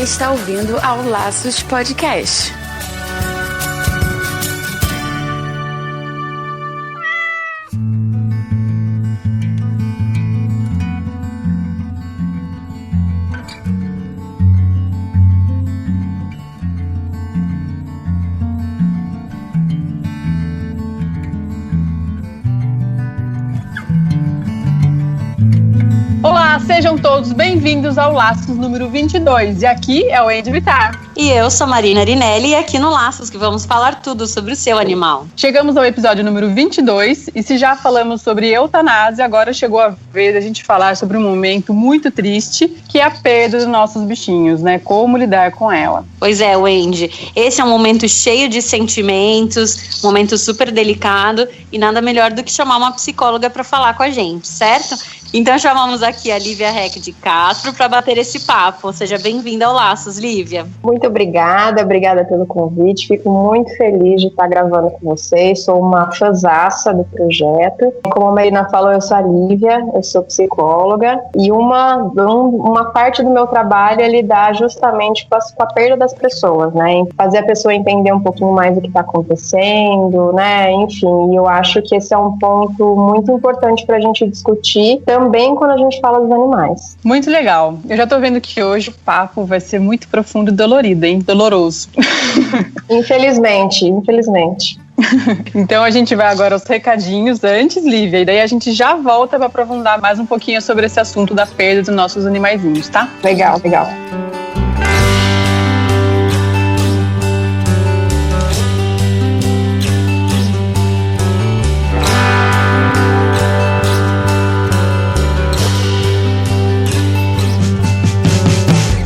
está ouvindo ao Laços Podcast. Olá, sejam todos bem-vindos ao Laços número 22. E aqui é o Andy Vittar. E eu sou Marina Arinelli e aqui no Laços que vamos falar tudo sobre o seu animal. Chegamos ao episódio número 22 e se já falamos sobre eutanásia, agora chegou a vez da gente falar sobre um momento muito triste, que é a perda dos nossos bichinhos, né? Como lidar com ela. Pois é, Wendy, esse é um momento cheio de sentimentos, um momento super delicado e nada melhor do que chamar uma psicóloga para falar com a gente, certo? Então chamamos aqui a Lívia Reck de Castro para bater esse papo. Seja bem-vinda ao Laços, Lívia. Muito obrigada pelo convite. Fico muito feliz de estar gravando com vocês. Sou uma fãzaça do projeto. Como a Marina falou, eu sou a Lívia, eu sou psicóloga e uma parte do meu trabalho é lidar justamente com a perda das pessoas, né? Fazer a pessoa entender um pouquinho mais o que está acontecendo, né? Enfim, eu acho que esse é um ponto muito importante para a gente discutir também quando a gente fala dos animais. Muito legal. Eu já tô vendo que hoje o papo vai ser muito profundo e dolorido, hein? Doloroso. Infelizmente. Então a gente vai agora aos recadinhos antes, Lívia, e daí a gente já volta para aprofundar mais um pouquinho sobre esse assunto da perda dos nossos animaizinhos, tá? Legal.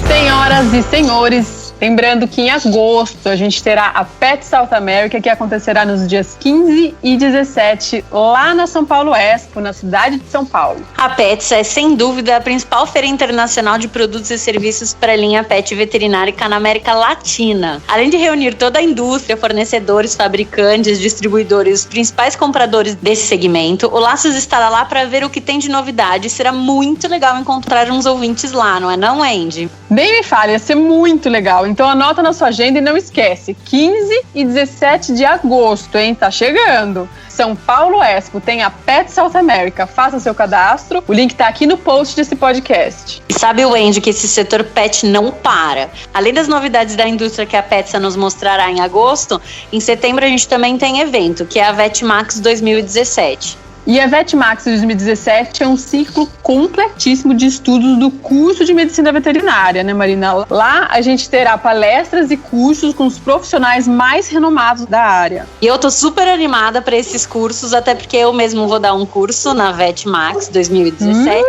Senhoras e senhores, lembrando que em agosto a gente terá a Pet South America, que acontecerá nos dias 15 e 17 lá na São Paulo Expo, na cidade de São Paulo. A Pets é sem dúvida a principal feira internacional de produtos e serviços para a linha pet veterinária na América Latina. Além de reunir toda a indústria, fornecedores, fabricantes, distribuidores, os principais compradores desse segmento, o Laços estará lá para ver o que tem de novidade. Será muito legal encontrar uns ouvintes lá, não é não, Andy? Nem me fale, ia ser muito legal. Então anota na sua agenda e não esquece, 15 e 17 de agosto, hein? Tá chegando. São Paulo Expo tem a Pet South America. Faça seu cadastro, o link tá aqui no post desse podcast. E sabe, Wendy, que esse setor pet não para. Além das novidades da indústria que a Petsa nos mostrará em agosto, em setembro a gente também tem evento, que é a VetMax 2017. E a VetMax 2017 é um ciclo completíssimo de estudos do curso de medicina veterinária, né, Marina? Lá a gente terá palestras e cursos com os profissionais mais renomados da área. E eu tô super animada para esses cursos, até porque eu mesmo vou dar um curso na VetMax 2017.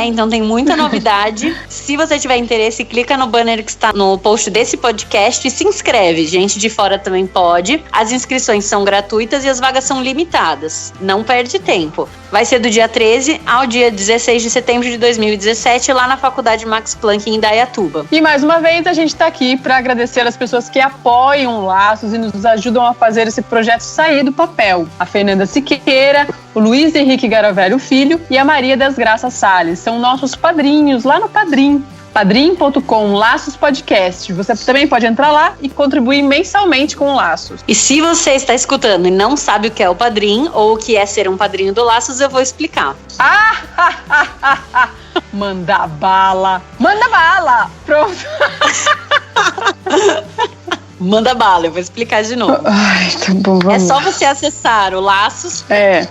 Então tem muita novidade. Se você tiver interesse, clica no banner que está no post desse podcast e se inscreve. Gente de fora também pode. As inscrições são gratuitas e as vagas são limitadas. Não perde tempo. Vai ser do dia 13 ao dia 16 de setembro de 2017, lá na Faculdade Max Planck, em Indaiatuba. E mais uma vez, a gente está aqui para agradecer as pessoas que apoiam o Laços e nos ajudam a fazer esse projeto sair do papel. A Fernanda Siqueira, o Luiz Henrique Garavelho Filho e a Maria das Graças Salles. São nossos padrinhos lá no Padrim. padrim.com/Laços Podcast. Você também pode entrar lá e contribuir mensalmente com o Laços. E se você está escutando e não sabe o que é o Padrim ou o que é ser um padrinho do Laços, eu vou explicar. Manda bala! Manda bala! Pronto! Manda bala, eu vou explicar de novo. Ai, tá bom, vamos. É só você acessar o Laços. É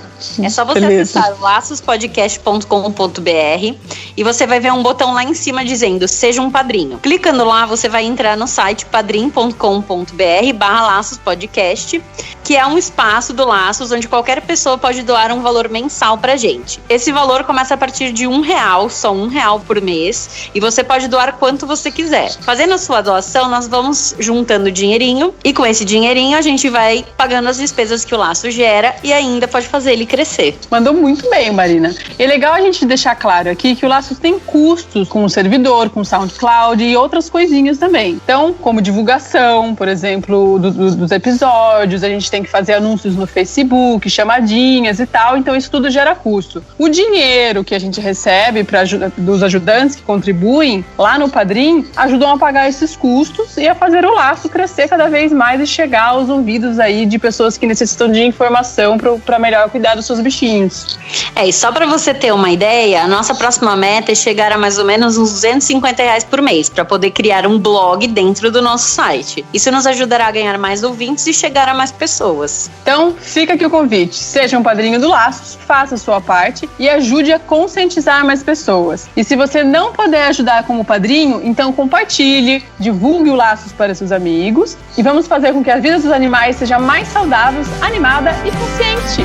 só você acessar o laçospodcast.com.br e você vai ver um botão lá em cima dizendo Seja um Padrinho. Clicando lá, você vai entrar no site padrim.com.br/laçospodcast, que é um espaço do Laços onde qualquer pessoa pode doar um valor mensal pra gente. Esse valor começa a partir de R$1, só R$1 por mês, e você pode doar quanto você quiser. Fazendo a sua doação, nós vamos juntando dinheirinho, e com esse dinheirinho a gente vai pagando as despesas que o Laço gera e ainda pode fazer ele crescer. Mandou muito bem, Marina. E é legal a gente deixar claro aqui que o Laços tem custos com o servidor, com o SoundCloud e outras coisinhas também. Então, como divulgação, por exemplo, dos episódios, a gente tem que fazer anúncios no Facebook, chamadinhas e tal, então isso tudo gera custo. O dinheiro que a gente recebe dos ajudantes que contribuem lá no Padrim ajudam a pagar esses custos e a fazer o Laço crescer cada vez mais e chegar aos ouvidos aí de pessoas que necessitam de informação para melhor cuidar dos seus bichinhos. E só para você ter uma ideia, a nossa próxima meta é chegar a mais ou menos uns R$250 por mês para poder criar um blog dentro do nosso site. Isso nos ajudará a ganhar mais ouvintes e chegar a mais pessoas. Então, fica aqui o convite. Seja um padrinho do Laços, faça a sua parte e ajude a conscientizar mais pessoas. E se você não puder ajudar como padrinho, então compartilhe, divulgue o Laços para seus amigos e vamos fazer com que a vida dos animais seja mais saudável, animada e consciente.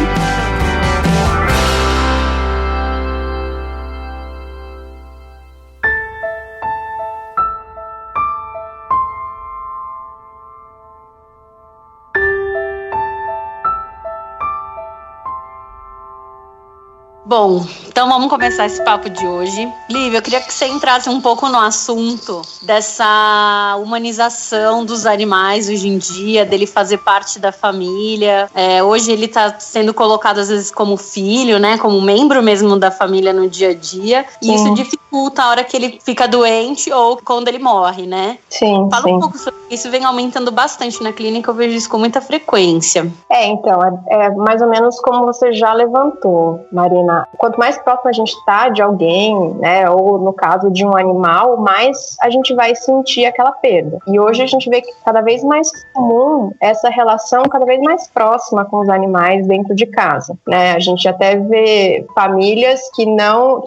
Bom, então vamos começar esse papo de hoje. Lívia, eu queria que você entrasse um pouco no assunto dessa humanização dos animais hoje em dia, dele fazer parte da família. Hoje ele está sendo colocado às vezes como filho, né, como membro mesmo da família no dia a dia. E isso dificulta a hora que ele fica doente ou quando ele morre, né? Sim, Fala um pouco sobre isso, vem aumentando bastante na clínica, eu vejo isso com muita frequência. Então, é mais ou menos como você já levantou, Marina. Quanto mais próximo a gente está de alguém, né, ou no caso de um animal, mais a gente vai sentir aquela perda. E hoje a gente vê que cada vez mais comum essa relação cada vez mais próxima com os animais dentro de casa, né? A gente até vê famílias que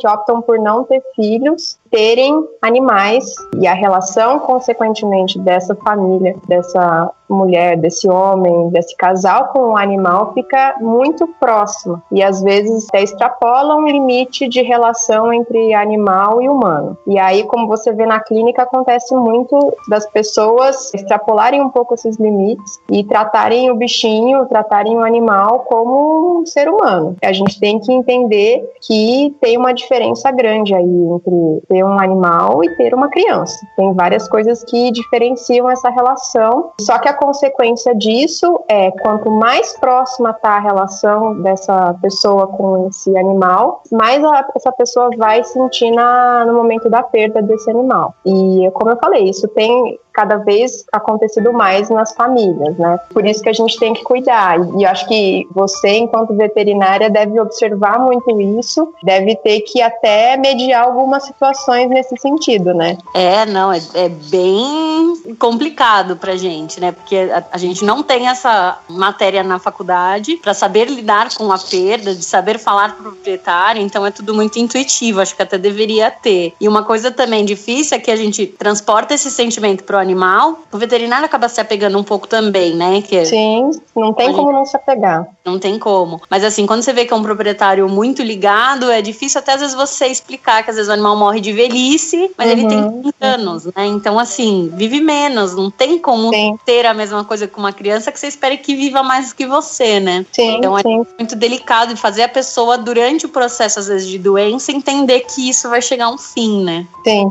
optam por não ter filhos, terem animais, e a relação, consequentemente, dessa família, dessa mulher, desse homem, desse casal com o animal fica muito próxima e às vezes até extrapola um limite de relação entre animal e humano. E aí, como você vê na clínica, acontece muito das pessoas extrapolarem um pouco esses limites e tratarem o bichinho, tratarem o animal como um ser humano. A gente tem que entender que tem uma diferença grande aí entre ter um animal e ter uma criança. Tem várias coisas que diferenciam essa relação, só que a consequência disso é, quanto mais próxima está a relação dessa pessoa com esse animal, mais essa pessoa vai sentir no momento da perda desse animal. E, como eu falei, isso tem cada vez acontecido mais nas famílias, né? Por isso que a gente tem que cuidar. E eu acho que você, enquanto veterinária, deve observar muito isso, deve ter que até mediar algumas situações nesse sentido, né? É bem complicado pra gente, né? Porque a gente não tem essa matéria na faculdade para saber lidar com a perda, de saber falar pro proprietário, então é tudo muito intuitivo, acho que até deveria ter. E uma coisa também difícil é que a gente transporta esse sentimento pro animal, o veterinário acaba se apegando um pouco também, né? Sim, não tem como não se apegar. Não tem como. Mas assim, quando você vê que é um proprietário muito ligado, é difícil até às vezes você explicar que às vezes o animal morre de velhice, mas ele tem 30 anos, né? Então assim, vive menos, não tem como ter a mesma coisa com uma criança que você espere que viva mais que você, né? Então é muito delicado de fazer a pessoa, durante o processo às vezes de doença, entender que isso vai chegar a um fim, né? Sim.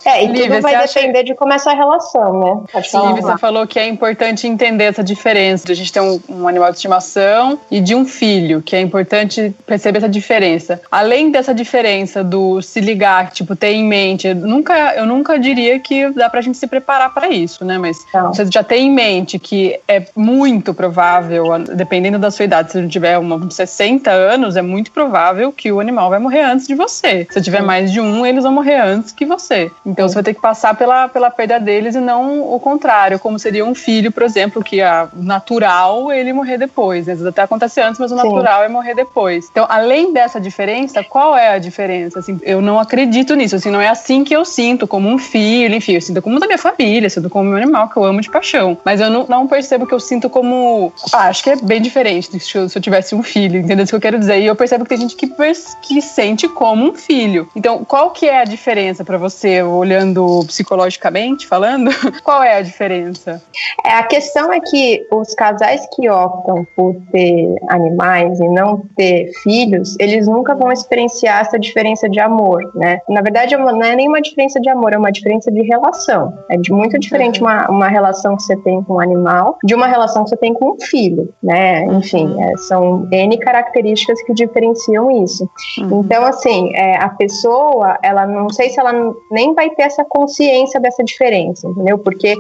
E Lívia, tudo vai depender de como é essa relação, né? Sim, você falou que é importante entender essa diferença de a gente ter um animal de estimação e de um filho, que é importante perceber essa diferença. Além dessa diferença do se ligar, tipo, ter em mente, eu nunca diria que dá pra gente se preparar para isso, né? Mas você já tem em mente que é muito provável, dependendo da sua idade, se você tiver uns 60 anos, é muito provável que o animal vai morrer antes de você. Se tiver mais de eles vão morrer antes que você. Então você vai ter que passar pela perda deles e não o contrário, como seria um filho, por exemplo, que o natural ele morrer depois, né? Às vezes até acontece antes, mas o natural é morrer depois. Então, além dessa diferença, qual é a diferença? Assim, eu não acredito nisso, assim, não é assim que eu sinto como um filho, enfim, eu sinto como da minha família, sinto como meu animal que eu amo de paixão, mas eu não percebo que eu sinto como, acho que é bem diferente se eu tivesse um filho, entendeu o que eu quero dizer? E eu percebo que tem gente que sente como um filho. Então, qual que é a diferença pra você, olhando psicologicamente falando? falando, qual é a diferença? A questão é que os casais que optam por ter animais e não ter filhos, eles nunca vão experienciar essa diferença de amor, né? Na verdade, não é nem uma diferença de amor, é uma diferença de relação. É muito diferente uma relação que você tem com um animal de uma relação que você tem com um filho, né? Enfim, são N características que diferenciam isso. Então, assim, a pessoa, ela não sei se ela nem vai ter essa consciência dessa diferença, entendeu? Porque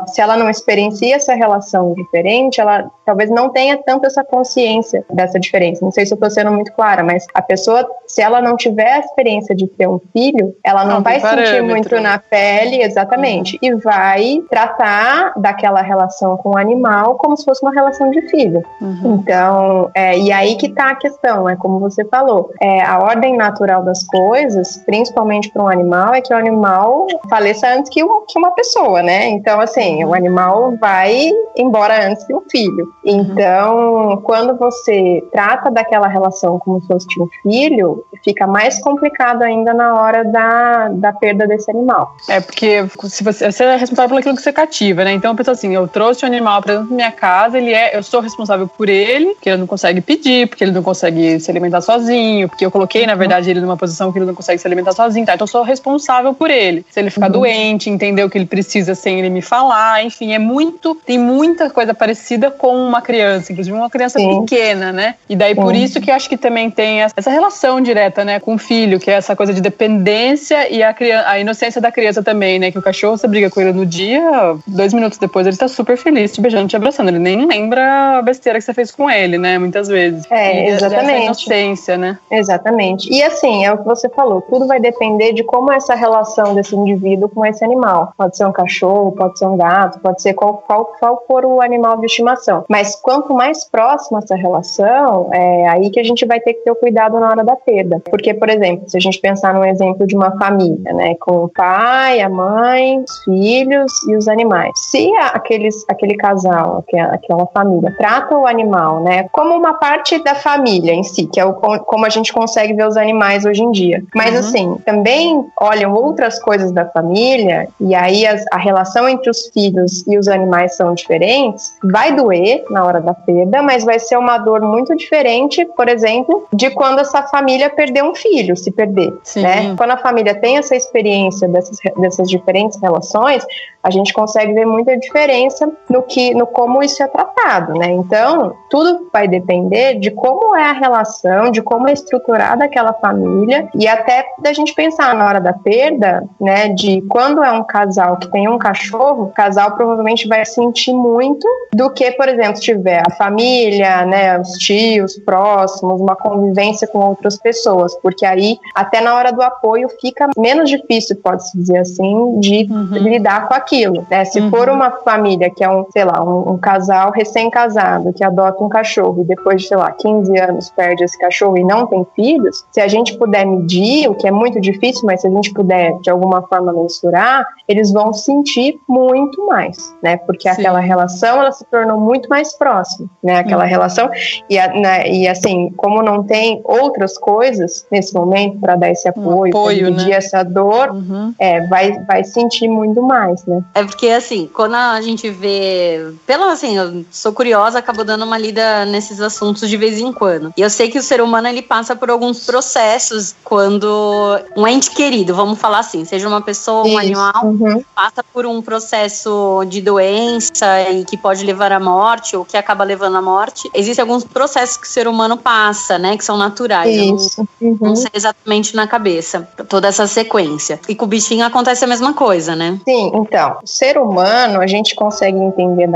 se ela não experiencia essa relação diferente, ela talvez não tenha tanto essa consciência dessa diferença. Não sei se eu estou sendo muito clara, mas a pessoa, se ela não tiver a experiência de ter um filho, ela não vai sentir muito na pele, exatamente, e vai tratar daquela relação com o animal como se fosse uma relação de filho. Então, e aí que está a questão, como você falou, a ordem natural das coisas, principalmente para um animal, é que o animal faleça antes que uma pessoa, né? Então, assim, o animal vai embora antes que um filho. Então, quando você trata daquela relação como se fosse um filho, fica mais complicado ainda na hora da perda desse animal. Porque se você é responsável por aquilo que você cativa, né? Então, eu penso assim, eu trouxe o animal para dentro da minha casa, eu sou responsável por ele, porque ele não consegue pedir, porque ele não consegue se alimentar sozinho, porque eu coloquei, na verdade, ele numa posição que ele não consegue se alimentar sozinho, tá? Então, eu sou responsável por ele. Se ele ficar doente, entender o que ele precisa sem ele me falar, enfim, tem muita coisa parecida com uma criança, inclusive uma criança pequena, né? E daí, por isso que eu acho que também tem essa relação direta, né, com o filho, que é essa coisa de dependência e a inocência da criança também, né? Que o cachorro, você briga com ele no dia, 2 minutos depois ele tá super feliz, te beijando, te abraçando. Ele nem lembra a besteira que você fez com ele, né? Muitas vezes. Exatamente. Essa inocência, né? Exatamente. E assim, é o que você falou, tudo vai depender de como é essa relação desse indivíduo com esse animal. Pode ser um cachorro, pode ser um gato, pode ser qual for o animal de estimação. Mas quanto mais próxima essa relação, é aí que a gente vai ter que ter o cuidado na hora da perda. Porque, por exemplo, se a gente pensar num exemplo de uma família, né, com o pai, a mãe, os filhos e os animais. Se aquele casal, aquela família, trata o animal, né, como uma parte da família em si, que é como a gente consegue ver os animais hoje em dia. Mas, assim, também olham outras coisas da família, e aí a relação entre os filhos e os animais são diferentes, vai doer na hora da perda, mas vai ser uma dor muito diferente, por exemplo, de quando essa família perder um filho, se perder, né? Quando a família tem essa experiência dessas diferentes relações, a gente consegue ver muita diferença no como isso é tratado, né? Então, tudo vai depender de como é a relação, de como é estruturada aquela família, e até da gente pensar na hora da perda, né, de quando é um casal que tem um cachorro, o casal provavelmente vai sentir muito do que, por exemplo, se tiver a família, né, os tios próximos, uma convivência com outras pessoas, porque aí, até na hora do apoio, fica menos difícil, pode-se dizer assim, de lidar com aquilo, né? Se for uma família que é um casal recém-casado, que adota um cachorro e depois de, 15 anos perde esse cachorro e não tem filhos, se a gente puder medir, o que é muito difícil, mas se a gente puder, de alguma forma, mensurar, eles vão sentir muito mais, né? Porque aquela relação, ela se tornou muito mais próxima, né? Aquela relação, e assim, como não tem outras coisas nesse momento para dar esse apoio, para dividir, né, essa dor, vai sentir muito mais, né? É porque, assim, quando a gente vê, eu sou curiosa, acabo dando uma lida nesses assuntos de vez em quando. E eu sei que o ser humano, ele passa por alguns processos quando um ente querido, vamos falar assim, seja uma pessoa ou um animal, passa por um processo de doença e que pode levar à morte, ou que acaba levando à morte. Existem alguns processos que o ser humano passa, né, que são naturais. Isso. Não sei exatamente na cabeça toda essa sequência. E com o bichinho acontece a mesma coisa, né? Sim, então, o ser humano, a gente consegue entender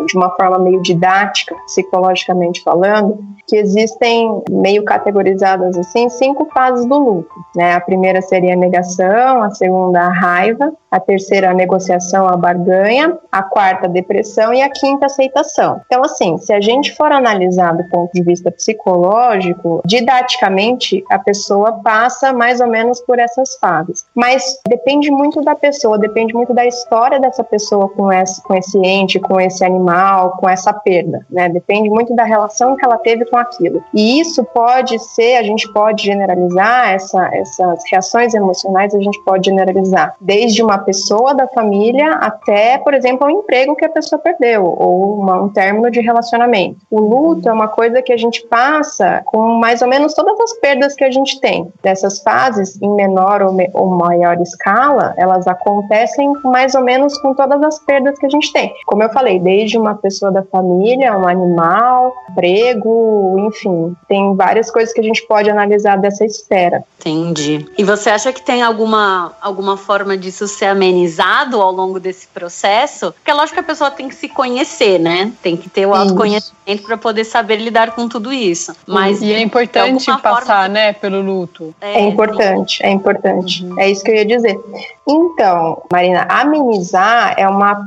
de uma forma meio didática, psicologicamente falando, que existem, meio categorizadas assim, 5 fases do luto, né? A primeira seria a negação, a segunda a raiva, a terceira a negociação, a barganha, a quarta a depressão e a quinta a aceitação. Então, assim, se a gente for analisar do ponto de vista psicológico, didaticamente a pessoa passa mais ou menos por essas fases. Mas depende muito da pessoa, depende muito da da história dessa pessoa com esse ente, com esse animal, com essa perda, né? Depende muito da relação que ela teve com aquilo. E isso pode ser, a gente pode generalizar essas reações emocionais, a gente pode generalizar desde uma pessoa da família até, por exemplo, um emprego que a pessoa perdeu ou um término de relacionamento. O luto é uma coisa que a gente passa com mais ou menos todas as perdas que a gente tem. Dessas fases, em menor ou maior escala, elas acontecem mais ou menos com todas as perdas que a gente tem. Como eu falei, desde uma pessoa da família, um animal, emprego, enfim, tem várias coisas que a gente pode analisar dessa esfera. Entendi. E você acha que tem alguma forma disso ser amenizado ao longo desse processo? Porque é lógico que a pessoa tem que se conhecer, né? Tem que ter o autoconhecimento para poder saber lidar com tudo isso. Mas e é importante passar, né, pelo luto. É importante. Uhum. É isso que eu ia dizer. Então, Marina, amenizar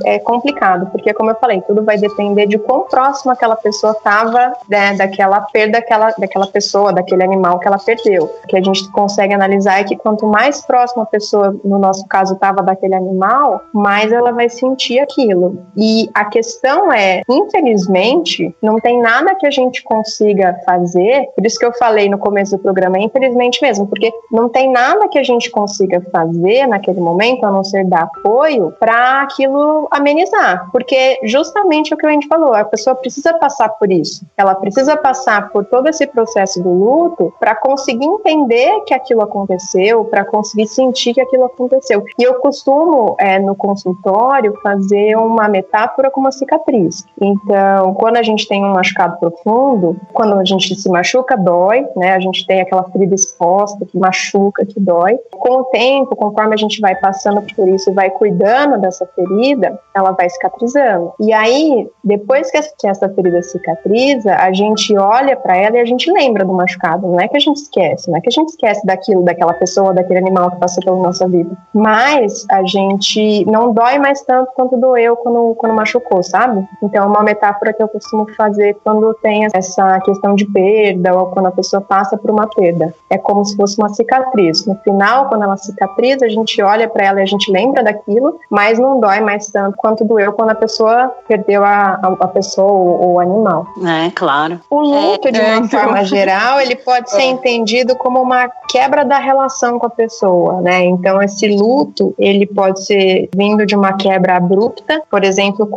é complicado, porque como eu falei, tudo vai depender de quão próximo aquela pessoa estava, né, daquela perda daquela pessoa, daquele animal que ela perdeu. O que a gente consegue analisar é que quanto mais próxima a pessoa, no nosso caso, estava daquele animal, mais ela vai sentir aquilo. E a questão é, infelizmente, não tem nada que a gente consiga fazer, por isso que eu falei no começo do programa, infelizmente mesmo, porque não tem nada que a gente consiga fazer naquele momento, a não ser dar apoio, para aquilo amenizar. Porque justamente o que a gente falou, a pessoa precisa passar por isso. Ela precisa passar por todo esse processo do luto para conseguir entender que aquilo aconteceu, para conseguir sentir que aquilo aconteceu. E eu costumo, no consultório, fazer uma metáfora com uma cicatriz. Então, quando a gente tem um machucado profundo, quando a gente se machuca, dói, né? A gente tem aquela ferida exposta que machuca, que dói. Com o tempo, conforme a gente vai passando por isso e vai cuidando dessa ferida, ela vai cicatrizando. E aí, depois que essa ferida cicatriza, a gente olha para ela e a gente lembra do machucado. Não é que a gente esquece, não é que a gente esquece daquilo, daquela pessoa, daquele animal que passou pela nossa vida. Mas a gente não dói mais tanto quanto doeu quando machucou, sabe? Então é uma metáfora que eu costumo fazer quando tem essa questão de perda ou quando a pessoa passa por uma perda. É como se fosse uma cicatriz. No final, quando ela cicatriza, a gente olha para ela e a gente lembra daquilo, mas não dói mais tanto quanto doeu quando a pessoa perdeu a pessoa ou o animal. É, claro. O luto, de uma forma geral, ele pode ser entendido como uma quebra da relação com a pessoa, né? Então, esse luto, ele pode ser vindo de uma quebra abrupta, por exemplo,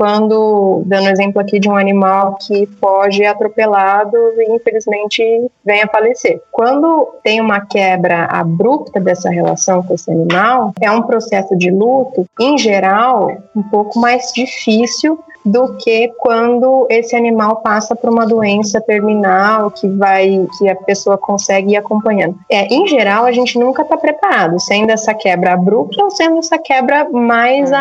dando exemplo aqui de um animal que foge atropelado e, infelizmente, vem a falecer. Quando tem uma quebra abrupta dessa relação com esse animal, é um processo de luto, em geral, um pouco mais difícil do que quando esse animal passa por uma doença terminal que a pessoa consegue ir acompanhando. Em geral, a gente nunca está preparado, sendo essa quebra abrupta ou sendo essa quebra mais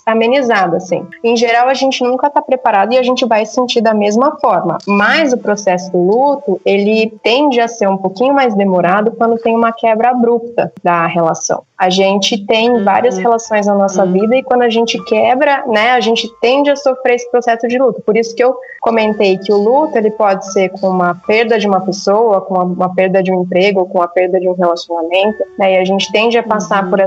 amenizada, assim. Em geral, a gente nunca está preparado e a gente vai sentir da mesma forma. Mas o processo do luto, ele tende a ser um pouquinho mais demorado quando tem uma quebra abrupta da relação. A gente tem várias relações na nossa vida e quando a gente quebra, né, a gente tende a sofrer esse processo de luto. Por isso que eu comentei que o luto, ele pode ser com uma perda de uma pessoa, com uma perda de um emprego, com a perda de um relacionamento, né, e a gente tende a passar por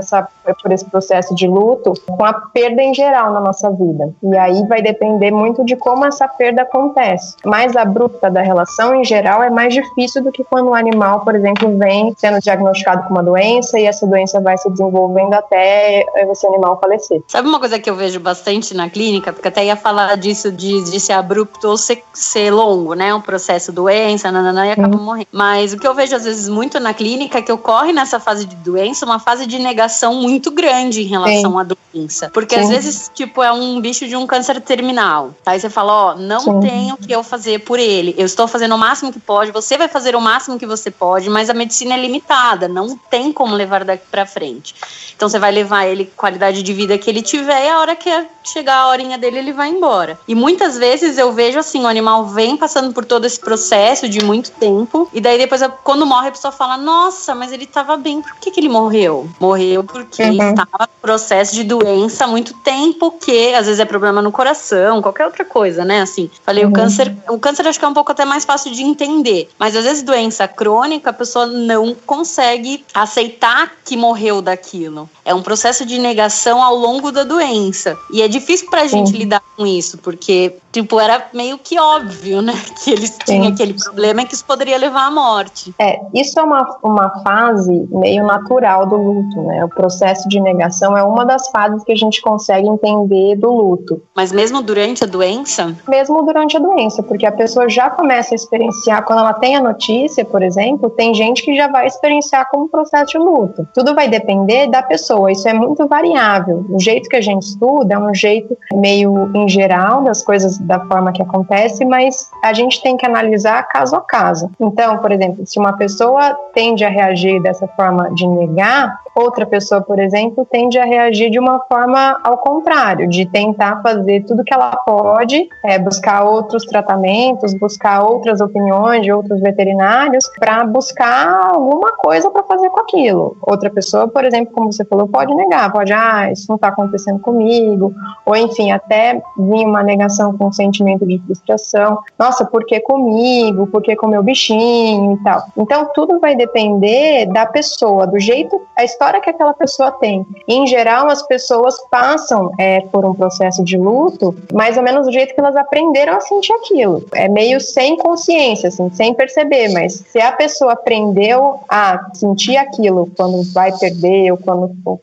esse processo de luto com a perda em geral na nossa vida. E aí vai depender muito de como essa perda acontece. Mais abrupta da relação, em geral, é mais difícil do que quando um animal, por exemplo, vem sendo diagnosticado com uma doença e essa doença vai se desenvolvendo até esse animal falecer. Sabe uma coisa que eu vejo bastante na clínica, porque até ia falar disso de ser abrupto ou ser longo, né, um processo doença, e acaba morrendo. Mas o que eu vejo às vezes muito na clínica é que ocorre nessa fase de doença uma fase de negação muito grande em relação à doença. Porque às vezes, tipo, é um bicho de um câncer terminal. Aí você fala, não tenho o que eu fazer por ele. Eu estou fazendo o máximo que pode, você vai fazer o máximo que você pode, mas a medicina é limitada, não tem como levar daqui pra frente. Então você vai levar ele qualidade de vida que ele tiver e a hora que chegar a horinha dele, ele vai embora. E muitas vezes eu vejo assim, o animal vem passando por todo esse processo de muito tempo, e daí depois quando morre a pessoa fala, nossa, mas ele estava bem, por que ele morreu? Morreu porque estava no processo de doença há muito tempo, que às vezes é problema no coração, qualquer outra coisa, né? Assim, falei, o câncer acho que é um pouco até mais fácil de entender, mas às vezes doença crônica, a pessoa não consegue aceitar que morreu daquilo. É um processo de negação ao longo da doença. E é difícil pra gente lidar com isso, porque, tipo, era meio que óbvio, né? Que eles tinham aquele problema e que isso poderia levar à morte. Isso é uma fase meio natural do luto, né? O processo de negação é uma das fases que a gente consegue entender do luto. Mas mesmo durante a doença? Mesmo durante a doença, porque a pessoa já começa a experienciar, quando ela tem a notícia, por exemplo, tem gente que já vai experienciar como processo de luto. Tudo vai depender da pessoa, isso é muito variável. O jeito que a gente estuda é um jeito meio em geral das coisas da forma que acontece, mas a gente tem que analisar caso a caso. Então, por exemplo, se uma pessoa tende a reagir dessa forma de negar, outra pessoa, por exemplo, tende a reagir de uma forma ao contrário, de tentar fazer tudo que ela pode, buscar outros tratamentos, buscar outras opiniões de outros veterinários para buscar alguma coisa para fazer com aquilo. Outra pessoa, por exemplo, como você falou, pode negar, pode, isso não está acontecendo comigo, ou enfim, até vir uma negação com sentimento de frustração, nossa, por que comigo, por que com meu bichinho e tal. Então, tudo vai depender da pessoa, do jeito, a história que aquela pessoa tem. E, em geral, as pessoas passam por um processo de luto, mais ou menos do jeito que elas aprenderam a sentir aquilo. É meio sem consciência, assim, sem perceber, mas se a pessoa aprendeu a sentir aquilo quando vai perder ou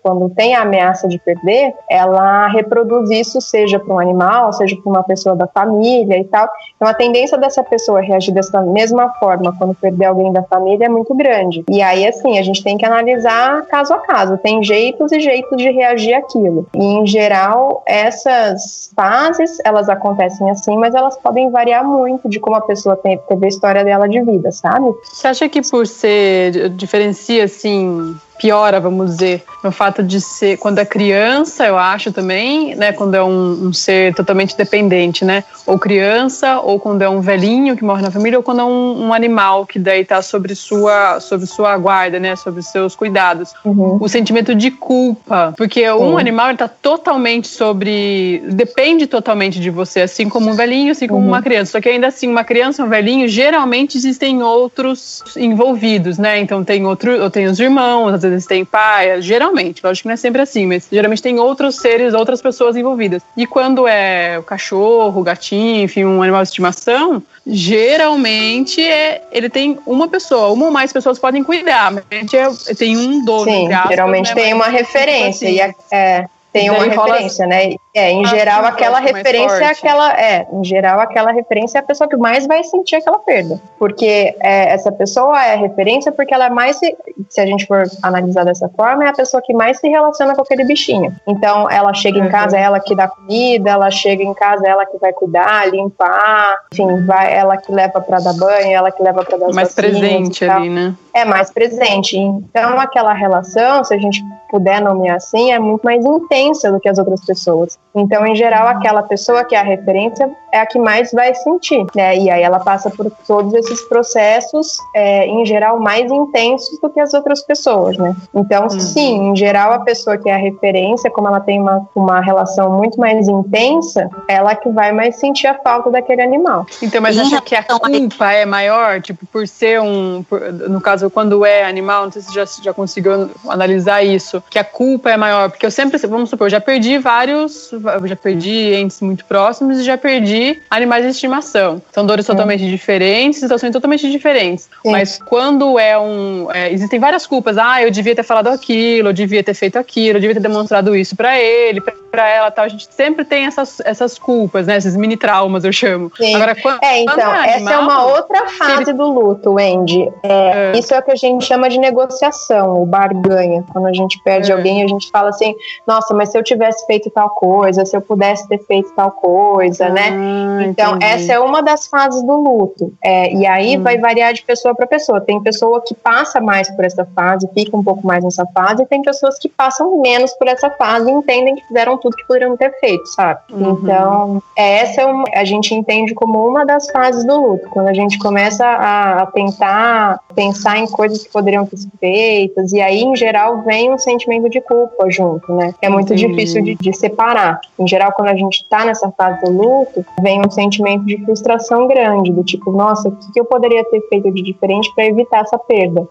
quando tem a ameaça de perder, ela reproduz isso, seja para um animal, seja para uma pessoa da família e tal. Então, a tendência dessa pessoa reagir dessa mesma forma quando perder alguém da família é muito grande. E aí, assim, a gente tem que analisar caso a caso. Tem jeitos e jeitos de reagir àquilo. E, em geral, essas fases, elas acontecem assim, mas elas podem variar muito de como a pessoa teve a história dela de vida, sabe? Você acha que por ser, diferencia, assim, piora, vamos dizer, no fato de ser, quando é criança, eu acho também, né, quando é um ser totalmente dependente, né, ou criança, ou quando é um velhinho que morre na família, ou quando é um animal que daí tá sobre sua guarda, né, sobre seus cuidados. O sentimento de culpa, porque um animal, ele tá totalmente depende totalmente de você, assim como um velhinho, assim como uma criança, só que ainda assim, uma criança e um velhinho, geralmente existem outros envolvidos, né, então tem os irmãos, às vezes tem pai, geralmente, lógico que não é sempre assim, mas geralmente tem outros seres, outras pessoas envolvidas. E quando é o cachorro, o gatinho, enfim, um animal de estimação, geralmente ele tem uma pessoa, uma ou mais pessoas podem cuidar, mas tem um dono. Sim, geralmente, né, tem uma referência, assim, tem uma referência, né? Em geral, aquela referência em geral, aquela referência é a pessoa que mais vai sentir aquela perda. Porque essa pessoa é a referência porque ela é mais, se a gente for analisar dessa forma, é a pessoa que mais se relaciona com aquele bichinho. Então, ela chega em casa, é ela que dá comida, ela chega em casa, é ela que vai cuidar, limpar, enfim, ela que leva pra dar banho, ela que leva pra dar as mais presente ali, né? É mais presente. Então, aquela relação, se a gente puder nomear assim, é muito mais intensa do que as outras pessoas. Então, em geral, aquela pessoa que é a referência é a que mais vai sentir, né? E aí ela passa por todos esses processos, em geral, mais intensos do que as outras pessoas, né? Então, sim, em geral, a pessoa que é a referência, como ela tem uma relação muito mais intensa, ela que vai mais sentir a falta daquele animal. Então, mas acha que a culpa é maior? Tipo, por ser no caso, quando é animal, não sei se você já conseguiu analisar isso, que a culpa é maior, porque eu sempre, vamos supor, eu já perdi entes muito próximos e já perdi animais de estimação. São dores totalmente diferentes, situações totalmente diferentes. Sim. Mas quando existem várias culpas. Eu devia ter falado aquilo, eu devia ter feito aquilo, eu devia ter demonstrado isso pra ele, pra ela, tal. A gente sempre tem essas culpas, né? Esses mini traumas, eu chamo. Sim. Agora, essa é uma outra fase do luto, Wendy. Isso é o que a gente chama de negociação, o barganha. Quando a gente perde alguém, a gente fala assim, nossa, mas se eu tivesse feito tal coisa, se eu pudesse ter feito tal coisa, né? Então, entendi. Essa é uma das fases do luto. E aí vai variar de pessoa para pessoa. Tem pessoa que passa mais por essa fase, fica um pouco mais nessa fase, e tem pessoas que passam menos por essa fase e entendem que fizeram tudo que poderiam ter feito, sabe? Então, a gente entende como uma das fases do luto, quando a gente começa a tentar pensar em coisas que poderiam ter sido feitas, e aí, em geral, vem um sentimento de culpa junto, né? É muito difícil de separar. Em geral, quando a gente tá nessa fase do luto, vem um sentimento de frustração grande, do tipo, nossa, o que eu poderia ter feito de diferente para evitar essa perda?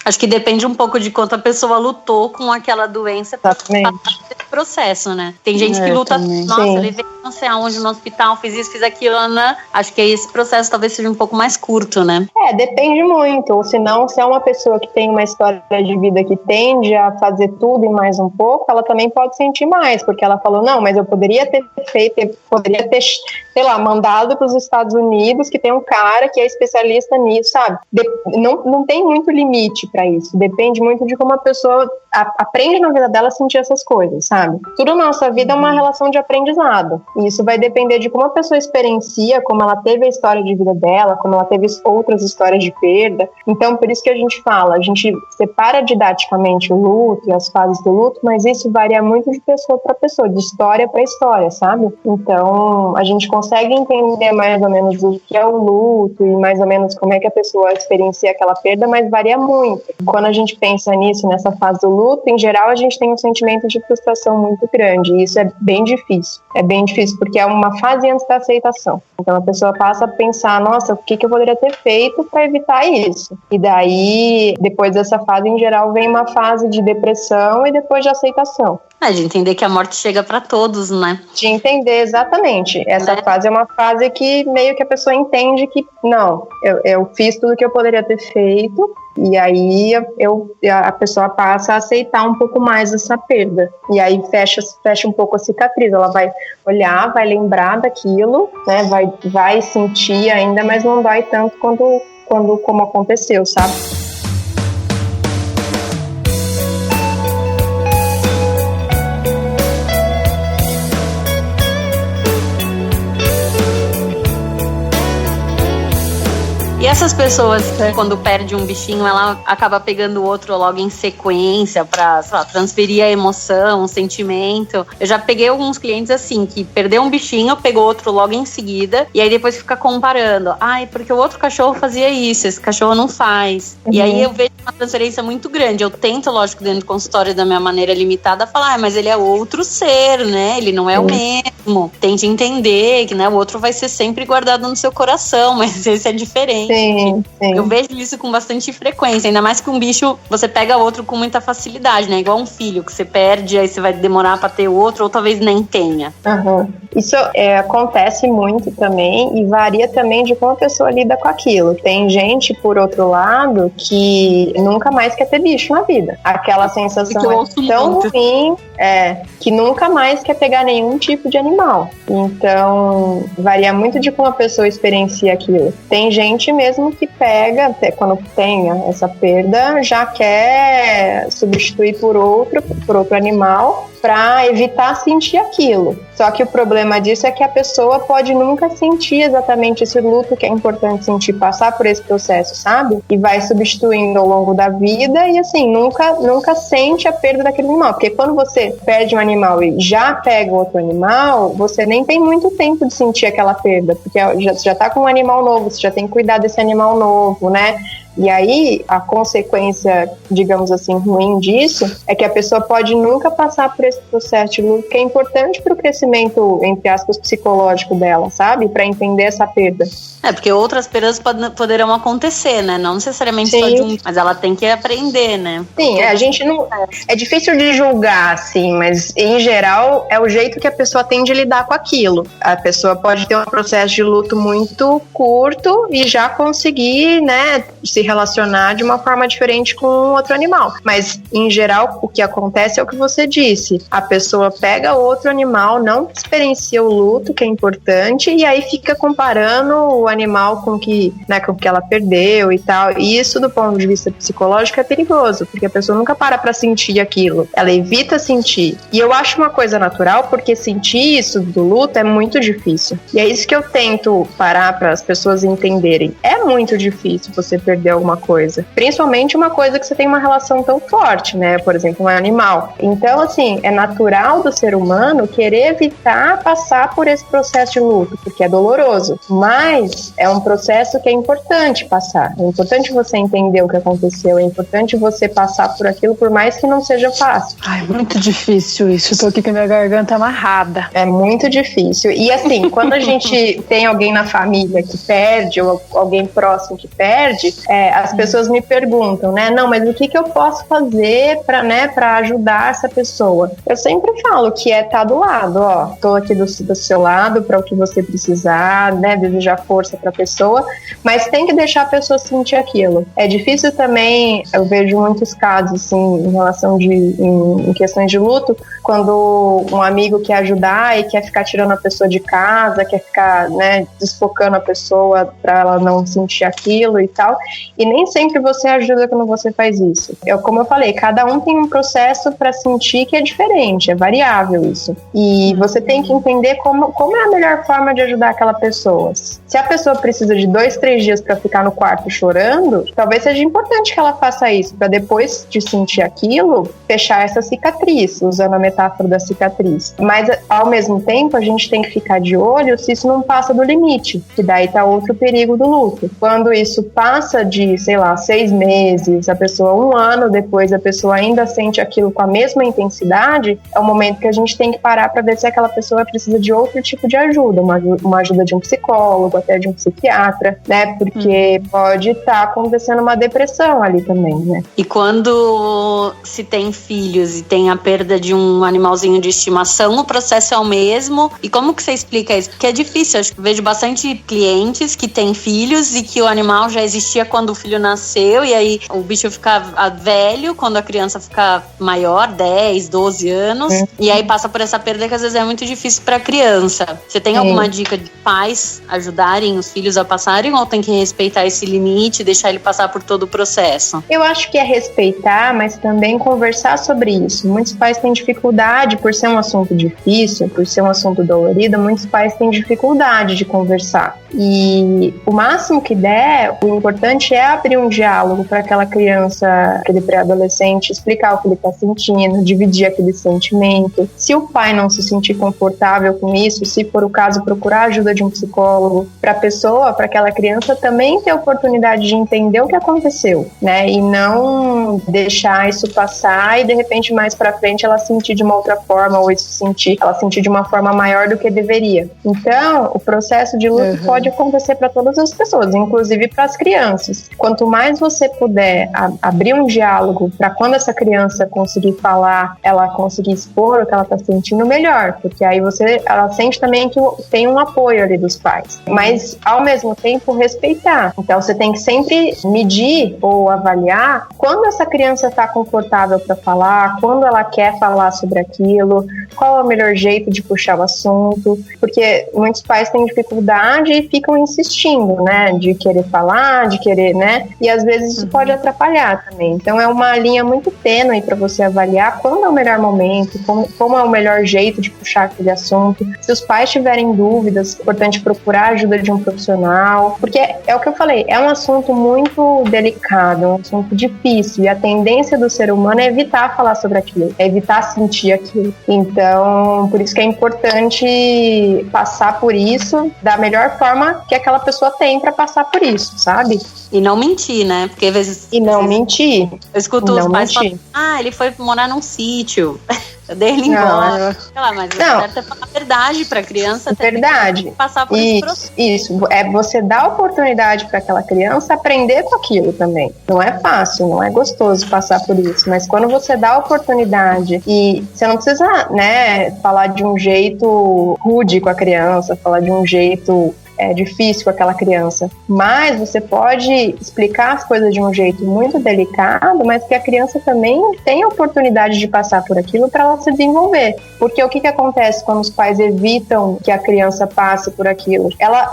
Acho que depende um pouco de quanto a pessoa lutou com aquela doença para passar esse processo, né? Tem gente que luta, nossa, eu levei não sei aonde no hospital, fiz isso, fiz aquilo, né? Acho que esse processo talvez seja um pouco mais curto, né? Depende muito. Ou senão, se é uma pessoa que tem uma história de vida que tende a fazer tudo e mais um pouco, ela também pode sentir mais, porque ela falou, não, mas eu poderia ter feito, poderia ter, sei lá, mandado para os Estados Unidos, que tem um cara que é especialista nisso, sabe? Não tem muito limite para isso. Depende muito de como a pessoa aprende na vida dela a sentir essas coisas, sabe? Tudo na nossa vida é uma relação de aprendizado. E isso vai depender de como a pessoa experiencia, como ela teve a história de vida dela, como ela teve outras histórias de perda. Então, por isso que a gente fala, a gente separa didaticamente o luto e as fases do luto, mas isso varia muito de pessoa para pessoa, de história para história, sabe? Então, a gente consegue entender mais ou menos o que é o luto e mais ou menos como é que a pessoa experiencia aquela perda, mas varia muito. Quando a gente pensa nisso, nessa fase do luto, em geral, a gente tem um sentimento de frustração muito grande, e isso é bem difícil. É bem difícil, porque é uma fase antes da aceitação. Então, a pessoa passa a pensar, nossa, o que eu poderia ter feito para evitar isso? E daí, depois dessa fase, em geral, vem uma fase de depressão e depois de aceitação. De entender que a morte chega para todos, né? De entender, exatamente. Essa fase é uma fase que meio que a pessoa entende que, não, eu fiz tudo que eu poderia ter feito, e aí a pessoa passa a aceitar um pouco mais essa perda. E aí fecha um pouco a cicatriz. Ela vai olhar, vai lembrar daquilo, né? Vai sentir ainda, mas não dói tanto como aconteceu, sabe? E essas pessoas, quando perde um bichinho, ela acaba pegando o outro logo em sequência pra, sei lá, transferir a emoção, o sentimento. Eu já peguei alguns clientes assim, que perdeu um bichinho, pegou outro logo em seguida, e aí depois fica comparando. Porque o outro cachorro fazia isso, esse cachorro não faz. E aí eu vejo uma transferência muito grande. Eu tento, lógico, dentro do consultório da minha maneira limitada, falar, mas ele é outro ser, né? Ele não é o mesmo. Tente entender que, né, o outro vai ser sempre guardado no seu coração, mas esse é diferente. Sim. Eu vejo isso com bastante frequência, ainda mais que um bicho você pega outro com muita facilidade, né? Igual um filho que você perde, aí você vai demorar pra ter outro, ou talvez nem tenha. Isso acontece muito também e varia também de como a pessoa lida com aquilo. Tem gente, por outro lado, que nunca mais quer ter bicho na vida. Aquela sensação é tão ruim que nunca mais quer pegar nenhum tipo de animal. Então, varia muito de como a pessoa experiencia aquilo. Tem gente mesmo que pega, até quando tem essa perda, já quer substituir por outro animal para evitar sentir aquilo. Só que o problema disso é que a pessoa pode nunca sentir exatamente esse luto que é importante sentir, passar por esse processo, sabe? E vai substituindo ao longo da vida e assim, nunca sente a perda daquele animal. Porque quando você perde um animal e já pega outro animal, você nem tem muito tempo de sentir aquela perda, porque já tá com um animal novo, você já tem que cuidar desse animal novo, né? E aí, a consequência, digamos assim, ruim disso é que a pessoa pode nunca passar por esse processo de luto, que é importante para o crescimento, entre aspas, psicológico dela, sabe? Para entender essa perda. Porque outras perdas poderão acontecer, né? Não necessariamente só de um, mas ela tem que aprender, né? Sim, a gente não... É difícil de julgar, assim, mas em geral é o jeito que a pessoa tem de lidar com aquilo. A pessoa pode ter um processo de luto muito curto e já conseguir, né, se relacionar de uma forma diferente com outro animal. Mas, em geral, o que acontece é o que você disse. A pessoa pega outro animal, não experiencia o luto, que é importante, e aí fica comparando o animal com que ela perdeu e tal. E isso, do ponto de vista psicológico, é perigoso, porque a pessoa nunca para sentir aquilo. Ela evita sentir. E eu acho uma coisa natural, porque sentir isso do luto é muito difícil. E é isso que eu tento parar para as pessoas entenderem. É muito difícil você perder alguma coisa. Principalmente uma coisa que você tem uma relação tão forte, né? Por exemplo, um animal. Então, assim, é natural do ser humano querer evitar passar por esse processo de luto, porque é doloroso. Mas é um processo que é importante passar. É importante você entender o que aconteceu, é importante você passar por aquilo, por mais que não seja fácil. Ai, muito difícil isso. Eu tô aqui com a minha garganta amarrada. É muito difícil. E assim, quando a gente tem alguém na família que perde, ou alguém próximo que perde, as pessoas me perguntam, né? Não, mas o que eu posso fazer pra ajudar essa pessoa? Eu sempre falo que estar do lado, ó. Tô aqui do seu lado para o que você precisar, né? Desejar força pra pessoa, mas tem que deixar a pessoa sentir aquilo. É difícil também, eu vejo muitos casos, assim, em relação em questões de luto, quando um amigo quer ajudar e quer ficar tirando a pessoa de casa, quer ficar, né, desfocando a pessoa para ela não sentir aquilo e tal, e nem sempre você ajuda quando você faz isso. Como eu falei, cada um tem um processo para sentir que é diferente, é variável isso, e você tem que entender como é a melhor forma de ajudar aquela pessoa. Se a pessoa precisa de 2-3 dias para ficar no quarto chorando, talvez seja importante que ela faça isso, para depois de sentir aquilo, fechar essa cicatriz, usando a metáfora da cicatriz. Mas, ao mesmo tempo, a gente tem que ficar de olho se isso não passa do limite, que daí tá outro perigo do luto. Quando isso passa de, 6 meses, a pessoa 1 ano depois, a pessoa ainda sente aquilo com a mesma intensidade, é o momento que a gente tem que parar para ver se aquela pessoa precisa de outro tipo de ajuda, uma ajuda de um psicólogo, até de um psiquiatra, né? Porque pode estar acontecendo uma depressão ali também, né? E quando se tem filhos e tem a perda de um animalzinho de estimação, o processo é o mesmo? E como que você explica isso? Porque é difícil, acho que vejo bastante clientes que têm filhos e que o animal já existia quando o filho nasceu, e aí o bicho fica velho quando a criança fica maior, 10, 12 anos, e aí passa por essa perda que às vezes é muito difícil para a criança. Você tem alguma dica de pais ajudarem os filhos a passarem, ou tem que respeitar esse limite e deixar ele passar por todo o processo? Eu acho que é respeitar, mas também conversar sobre isso. Muitos pais têm dificuldade, por ser um assunto difícil, por ser um assunto dolorido, muitos pais têm dificuldade de conversar. E o máximo que der, o importante é abrir um diálogo para aquela criança, aquele pré-adolescente, explicar o que ele está sentindo, dividir aquele sentimento. Se o pai não se sentir confortável com isso, se for o caso, procurar a ajuda de um psicólogo, para a pessoa, para aquela criança também ter a oportunidade de entender o que aconteceu, né? E não deixar isso passar e de repente mais para frente ela sentir de uma outra forma, ou ela sentir de uma forma maior do que deveria. Então, o processo de luto pode acontecer para todas as pessoas, inclusive para as crianças. Quanto mais você puder abrir um diálogo para quando essa criança conseguir falar, ela conseguir expor o que ela está sentindo, melhor, porque aí ela sente também que tem um apoio ali dos pais, mas ao mesmo tempo respeitar. Então você tem que sempre medir ou avaliar quando essa criança está confortável para falar, quando ela quer falar sobre aquilo, qual é o melhor jeito de puxar o assunto, porque muitos pais têm dificuldade e ficam insistindo, né, de querer falar, de querer, né, e às vezes isso pode atrapalhar também. Então é uma linha muito tênue para você avaliar quando é o melhor momento, como é o melhor jeito de puxar aquele assunto. Se os pais tiverem dúvidas, é importante procurar a ajuda de um profissional, porque é o que eu falei, é um assunto muito delicado, é um assunto difícil, e a tendência do ser humano é evitar falar sobre aquilo, é evitar sentir aquilo. Então, por isso que é importante passar por isso da melhor forma que aquela pessoa tem para passar por isso, sabe? E não mentir, né? Porque às vezes... E não mentir. Eu escuto os pais falando, ele foi morar num sítio. Eu dei ele embora. Mas você deve ter falado a verdade pra criança. Verdade. Passar por esse processo. Isso. É você dar oportunidade para aquela criança aprender com aquilo também. Não é fácil, não é gostoso passar por isso. Mas quando você dá oportunidade, e você não precisa, né, falar de um jeito rude com a criança, falar de um jeito... difícil com aquela criança, mas você pode explicar as coisas de um jeito muito delicado, mas que a criança também tem a oportunidade de passar por aquilo para ela se desenvolver, porque o que acontece quando os pais evitam que a criança passe por aquilo? Ela,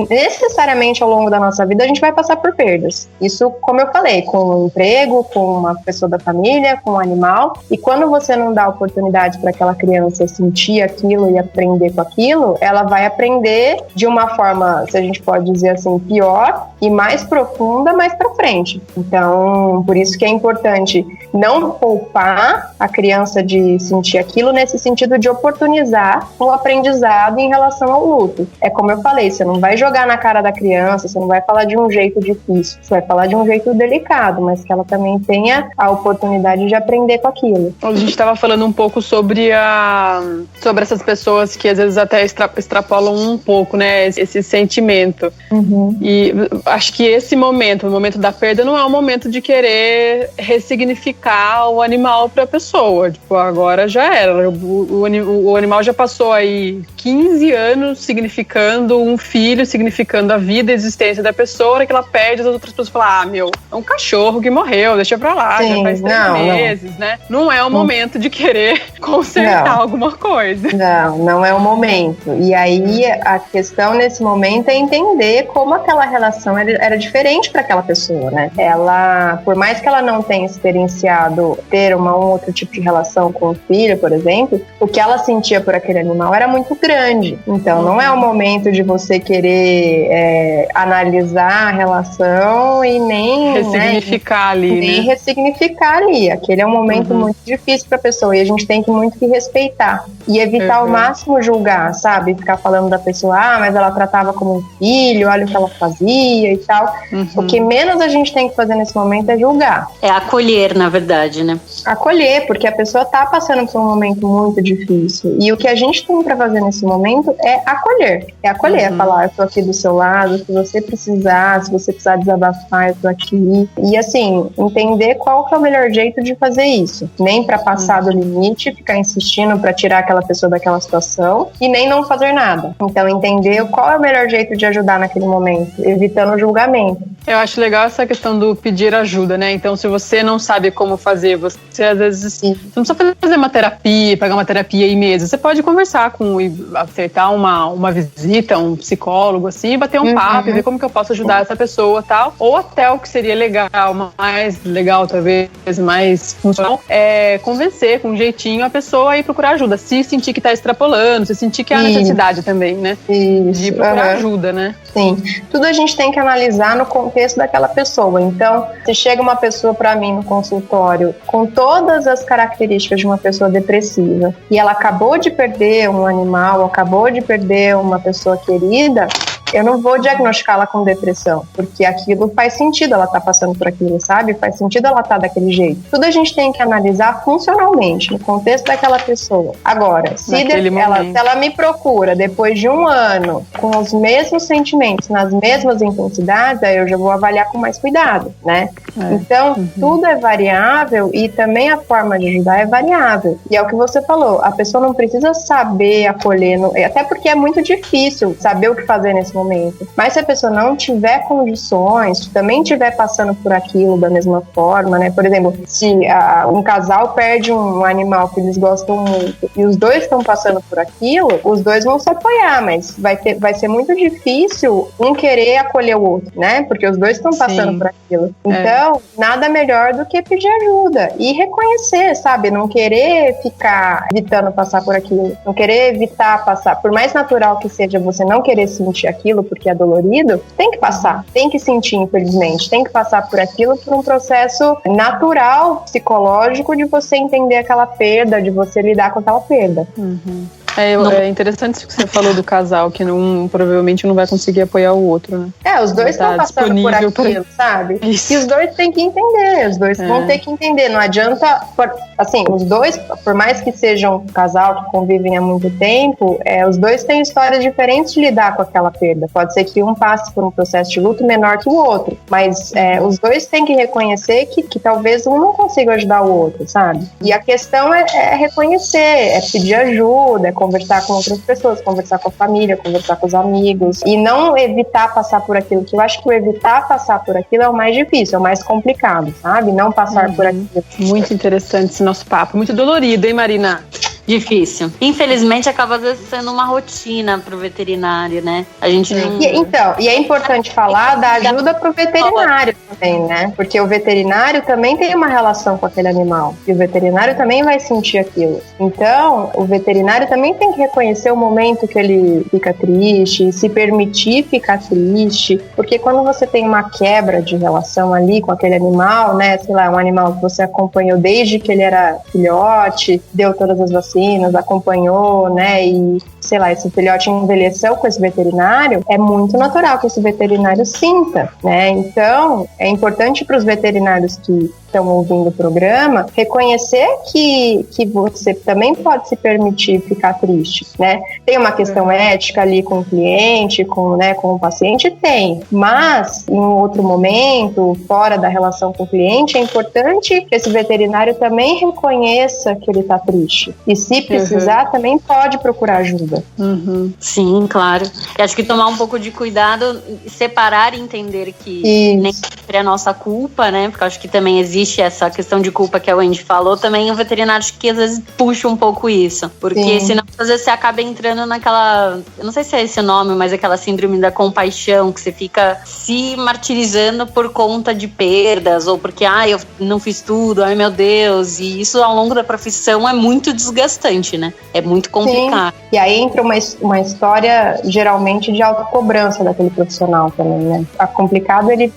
necessariamente ao longo da nossa vida, a gente vai passar por perdas, isso como eu falei, com um emprego, com uma pessoa da família, com um animal, e quando você não dá oportunidade para aquela criança sentir aquilo e aprender com aquilo, ela vai aprender de uma forma forma, se a gente pode dizer assim, pior e mais profunda mais para frente. Então, por isso que é importante não poupar a criança de sentir aquilo nesse sentido de oportunizar o aprendizado em relação ao luto. É como eu falei, você não vai jogar na cara da criança, você não vai falar de um jeito difícil, você vai falar de um jeito delicado, mas que ela também tenha a oportunidade de aprender com aquilo. A gente estava falando um pouco sobre essas pessoas que às vezes até extrapolam um pouco, né, esse sentimento. E acho que esse momento, o momento da perda, não é um momento de querer ressignificar o animal para a pessoa. Tipo, agora já era. O animal já passou aí 15 anos significando um filho, significando a vida, a existência da pessoa. Na hora que ela perde, as outras pessoas falam, é um cachorro que morreu, deixa pra lá, já faz 3 meses, né? Não é o momento de querer consertar alguma coisa. Não é o momento. E aí, a questão nesse momento é entender como aquela relação era diferente para aquela pessoa, né? Ela, por mais que ela não tenha experienciado ter um outro tipo de relação com o filho, por exemplo, o que ela sentia por aquele animal era muito grande. Então, não é o momento de você querer analisar a relação e nem ressignificar ali, nem né? Ressignificar ali. Aquele é um momento muito difícil para a pessoa e a gente tem que muito que respeitar e evitar ao máximo julgar, sabe? Ficar falando da pessoa, mas ela tratava como um filho, olha o que ela fazia e tal. O que menos a gente tem que fazer nesse momento é julgar. É acolher, na verdade, né? Acolher, porque a pessoa tá passando por um momento muito difícil. E o que a gente tem para fazer nesse momento é acolher. É falar, eu tô aqui do seu lado, se você precisar, se você precisar desabafar, eu tô aqui. E assim, entender qual que é o melhor jeito de fazer isso. Nem para passar do limite, ficar insistindo para tirar aquela pessoa daquela situação, e nem não fazer nada. Então, entender qual é o melhor jeito de ajudar naquele momento, evitando o julgamento. Eu acho legal essa questão do pedir ajuda, né? Então, se você não sabe como fazer, você às vezes você não precisa fazer uma terapia, pagar uma terapia aí mesmo. Você pode conversar aceitar uma visita, um psicólogo, assim, bater um papo e ver como que eu posso ajudar essa pessoa e tal. Ou até o que seria legal, mais legal, talvez, mais funcional, é convencer com um jeitinho a pessoa a ir procurar ajuda. Se sentir que tá extrapolando, se sentir que há necessidade também, né? De procurar ajuda, né? Sim. Tudo a gente tem que analisar no contexto daquela pessoa. Então, se chega uma pessoa para mim no consultório com todas as características de uma pessoa depressiva e ela acabou de perder um animal, acabou de perder uma pessoa querida, eu não vou diagnosticá-la com depressão, porque aquilo faz sentido ela tá passando por aquilo, sabe? Faz sentido ela tá daquele jeito. Tudo a gente tem que analisar funcionalmente, no contexto daquela pessoa. Agora, se ela me procura depois de 1 ano, com os mesmos sentimentos, nas mesmas intensidades, aí eu já vou avaliar com mais cuidado, né? Então, tudo é variável e também a forma de ajudar é variável. E é o que você falou, a pessoa não precisa saber acolher, até porque é muito difícil saber o que fazer nesse momento. Mas se a pessoa não tiver condições, também estiver passando por aquilo da mesma forma, né? Por exemplo, se um casal perde um animal que eles gostam muito e os dois estão passando por aquilo, os dois vão se apoiar, mas vai ser muito difícil um querer acolher o outro, né? Porque os dois estão passando por aquilo. Então, nada melhor do que pedir ajuda e reconhecer, sabe? Não querer ficar evitando passar por aquilo, não querer evitar passar. Por mais natural que seja você não querer sentir aquilo porque é dolorido, tem que passar, tem que sentir, infelizmente, tem que passar por aquilo por um processo natural, psicológico, de você entender aquela perda, de você lidar com aquela perda. É interessante isso que você falou do casal, que provavelmente não vai conseguir apoiar o outro, né? Os dois estão passando por aquilo, sabe? Isso. E os dois têm que entender, os dois vão ter que entender. Não adianta, assim, os dois, por mais que sejam um casal que convivem há muito tempo, os dois têm histórias diferentes de lidar com aquela perda. Pode ser que um passe por um processo de luto menor que o outro, mas os dois têm que reconhecer que talvez um não consiga ajudar o outro, sabe? E a questão é reconhecer, é pedir ajuda, é conversar com outras pessoas, conversar com a família, conversar com os amigos e não evitar passar por aquilo, que eu acho que o evitar passar por aquilo é o mais difícil, é o mais complicado, sabe? Não passar por aquilo. Muito interessante esse nosso papo, muito dolorido, hein, Marina? Difícil. Infelizmente, acaba às vezes sendo uma rotina pro veterinário, né? A gente não... E é importante falar da ajuda pro veterinário também, né? Porque o veterinário também tem uma relação com aquele animal. E o veterinário também vai sentir aquilo. Então, o veterinário também tem que reconhecer o momento que ele fica triste, se permitir ficar triste. Porque quando você tem uma quebra de relação ali com aquele animal, né? Sei lá, um animal que você acompanhou desde que ele era filhote, deu todas as vacinas, acompanhou, né? E, sei lá, esse filhote envelheceu com esse veterinário, é muito natural que esse veterinário sinta, né? Então, é importante para os veterinários que estão ouvindo o programa reconhecer que você também pode se permitir ficar triste, né? Tem uma questão ética ali com o cliente, com o paciente, tem, mas em outro momento, fora da relação com o cliente, é importante que esse veterinário também reconheça que ele está triste e, se precisar, também pode procurar ajuda. Sim, claro. E acho que tomar um pouco de cuidado, separar e entender que nem sempre é nossa culpa, né? Porque acho que também existe essa questão de culpa que a Wendy falou, também o veterinário acho que às vezes puxa um pouco isso, porque senão às vezes você acaba entrando naquela, eu não sei se é esse o nome, mas aquela síndrome da compaixão, que você fica se martirizando por conta de perdas, ou porque, eu não fiz tudo, ai meu Deus, e isso ao longo da profissão é muito desgastante, né? É muito complicado. Sim. E aí entra uma história geralmente de autocobrança daquele profissional também, né? É complicado ele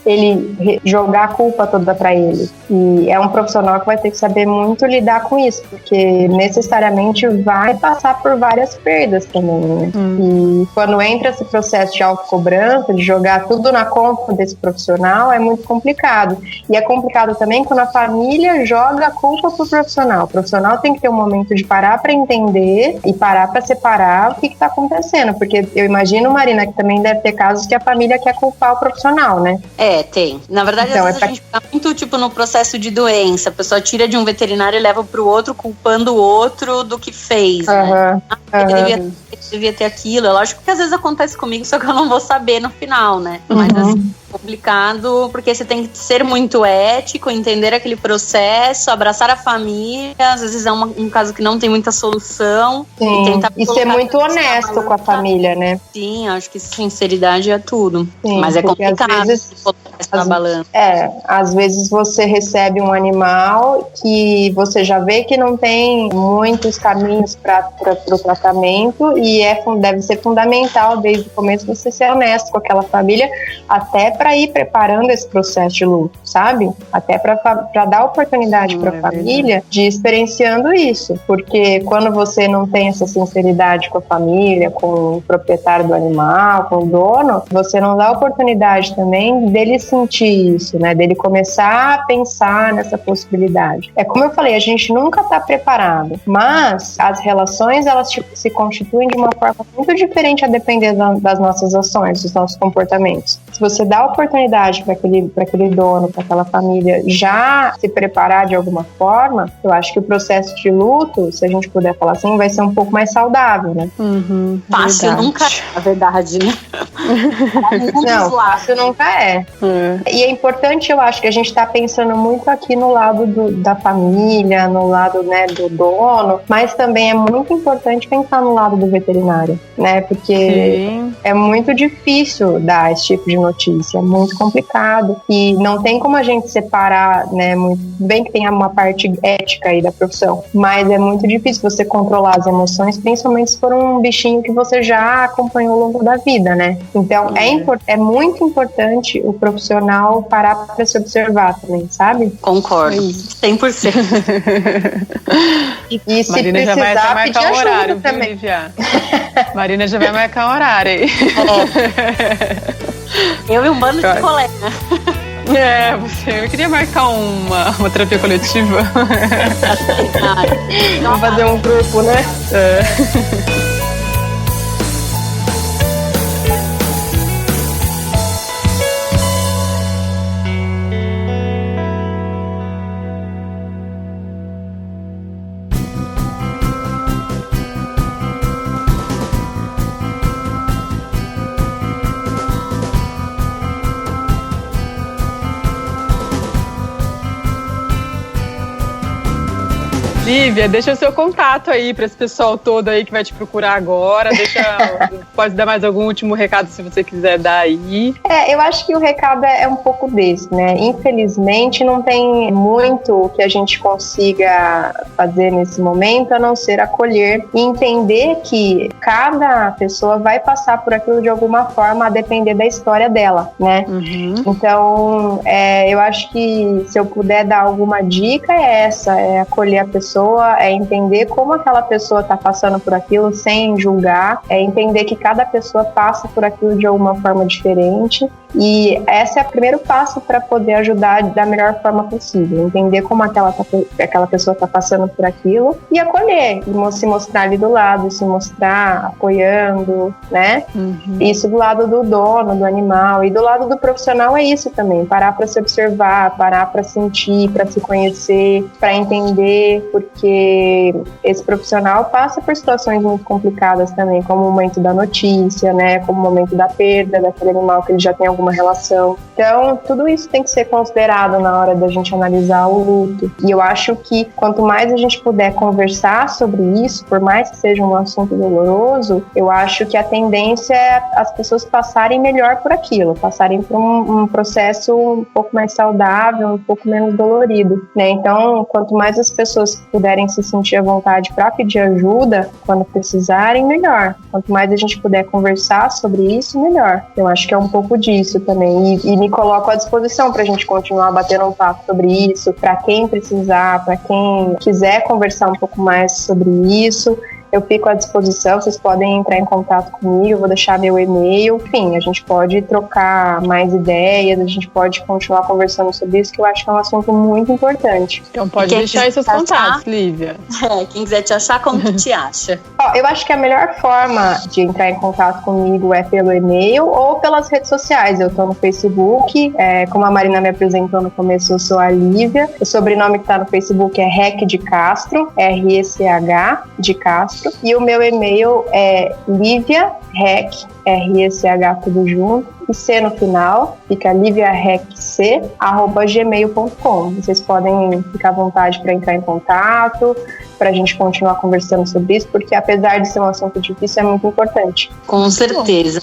jogar a culpa toda pra ele. E é um profissional que vai ter que saber muito lidar com isso, porque necessariamente vai passar por várias perdas também, né? E quando entra esse processo de autocobrança, de jogar tudo na conta desse profissional, é muito complicado. E é complicado também quando a família joga a culpa pro profissional. O profissional tem que ter um momento de parar para entender e parar para separar o que está acontecendo, porque eu imagino, Marina, que também deve ter casos que a família quer culpar o profissional, né? Tem. Na verdade, então, às vezes a gente fica muito, no processo de doença. A pessoa tira de um veterinário e leva pro outro, culpando o outro do que fez, né? Ele devia ter aquilo. É lógico que às vezes acontece comigo, só que eu não vou saber no final, né? Mas assim, é complicado, porque você tem que ser muito ético, entender aquele processo, abraçar a família. Às vezes é um caso que não tem muita solução. E ser muito honesto com a família, né? Sim, acho que sinceridade é tudo. Sim, mas é complicado às vezes você recebe um animal que você já vê que não tem muitos caminhos para o tratamento, e deve ser fundamental desde o começo você ser honesto com aquela família, até para ir preparando esse processo de luto, sabe? Até para dar oportunidade para a família de ir experienciando isso, porque quando você não tem essa sinceridade com a família, com o proprietário do animal, com o dono, você não dá oportunidade também dele sentir isso, né? Dele começar a pensar nessa possibilidade. É como eu falei, a gente nunca está preparado, mas as relações, elas se constituem de uma forma muito diferente a depender das nossas ações, dos nossos comportamentos. Se você dá oportunidade para aquele dono, para aquela família já se preparar de alguma forma, eu acho que o processo de luto, se a gente puder falar assim, vai ser um pouco mais saudável, né? Fácil nunca é, na verdade, né? Não, fácil nunca é. E é importante, eu acho, que a gente está pensando muito aqui no lado da família, no lado, né, do dono, mas também é muito importante pensar no lado do veterinário, né? Porque é muito difícil dar esse tipo de notícia, é muito complicado e não tem como a gente separar, né? Muito bem que tenha uma parte ética aí da profissão, mas é muito difícil você controlar as emoções, principalmente se for um bichinho que você já acompanhou ao longo da vida, né? Então é muito importante o profissional parar para se observar também, sabe? Concordo, 100%. E se Marina já vai até marcar um horário, viu, Lívia? Marina já vai marcar um horário aí. Eu e um bando de colega. Eu queria marcar uma terapia coletiva. Vamos fazer um grupo, né? Lívia, deixa o seu contato aí para esse pessoal todo aí que vai te procurar agora. Pode dar mais algum último recado se você quiser dar aí. Eu acho que o recado é um pouco desse, né? Infelizmente não tem muito que a gente consiga fazer nesse momento a não ser acolher e entender que cada pessoa vai passar por aquilo de alguma forma a depender da história dela, né? Então, eu acho que se eu puder dar alguma dica é essa, é acolher a pessoa, é entender como aquela pessoa está passando por aquilo sem julgar, é entender que cada pessoa passa por aquilo de alguma forma diferente, e esse é o primeiro passo para poder ajudar da melhor forma possível, entender como aquela pessoa está passando por aquilo e acolher, e se mostrar ali do lado, se mostrar apoiando, né? Isso do lado do dono, do animal, e do lado do profissional é isso também, parar para se observar, parar para sentir, para se conhecer, para entender, porque esse profissional passa por situações muito complicadas também, como o momento da notícia, né? Como o momento da perda daquele animal que ele já tem alguma relação. Então, tudo isso tem que ser considerado na hora da gente analisar o luto. E eu acho que quanto mais a gente puder conversar sobre isso, por mais que seja um assunto doloroso, eu acho que a tendência é as pessoas passarem melhor por aquilo, passarem por um processo um pouco mais saudável, um pouco menos dolorido, né? Então, quanto mais as pessoas puderem se sentir à vontade para pedir ajuda quando precisarem, melhor. Quanto mais a gente puder conversar sobre isso, melhor. Eu acho que é um pouco disso também. E me coloco à disposição para a gente continuar batendo um papo sobre isso, para quem precisar, para quem quiser conversar um pouco mais sobre isso. Eu fico à disposição, vocês podem entrar em contato comigo, eu vou deixar meu e-mail. Enfim, a gente pode trocar mais ideias, a gente pode continuar conversando sobre isso, que eu acho que é um assunto muito importante. Então pode deixar aí seus contatos, Lívia. Quem quiser te achar, como que te acha? Eu acho que a melhor forma de entrar em contato comigo é pelo e-mail ou pelas redes sociais. Eu tô no Facebook, como a Marina me apresentou no começo, eu sou a Lívia. O sobrenome que tá no Facebook é Rech de Castro, R-E-C-H de Castro. E o meu e-mail é liviarech, R-E-C-H tudo junto, e C no final, fica liviarec@gmail.com. Vocês podem ficar à vontade para entrar em contato, para a gente continuar conversando sobre isso, porque apesar de ser um assunto difícil, é muito importante. Com certeza.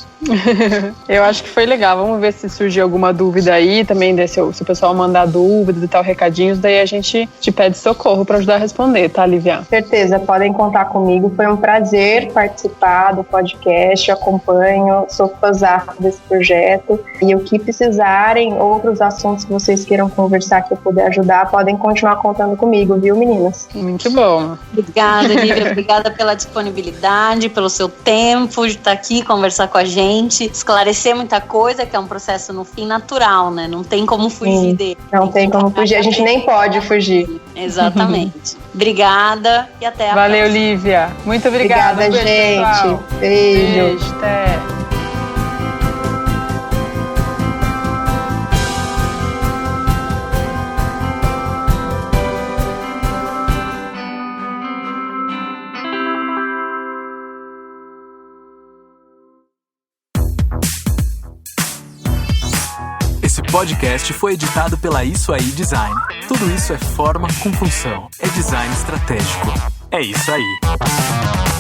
Eu acho que foi legal. Vamos ver se surgir alguma dúvida aí também, se o pessoal mandar dúvidas e tal, recadinhos, daí a gente te pede socorro para ajudar a responder, tá, Lívia? Certeza, podem contar comigo. Foi um prazer participar do podcast, eu acompanho, sou fãzão desse projeto, e o que precisarem, outros assuntos que vocês queiram conversar, que eu puder ajudar, podem continuar contando comigo, viu, meninas? Muito bom. Obrigada, Lívia. Obrigada pela disponibilidade, pelo seu tempo de estar aqui, conversar com a gente, esclarecer muita coisa, que é um processo, no fim, natural, né? Não tem como fugir dele. Não tem como fugir, a gente nem pode fugir. Exatamente. Obrigada e até a próxima. Valeu, Lívia. Muito obrigada. Obrigada, gente. Beijo. Beijo, até. Esse podcast foi editado pela Isso Aí Design. Tudo isso é forma com função. É design estratégico. É isso aí.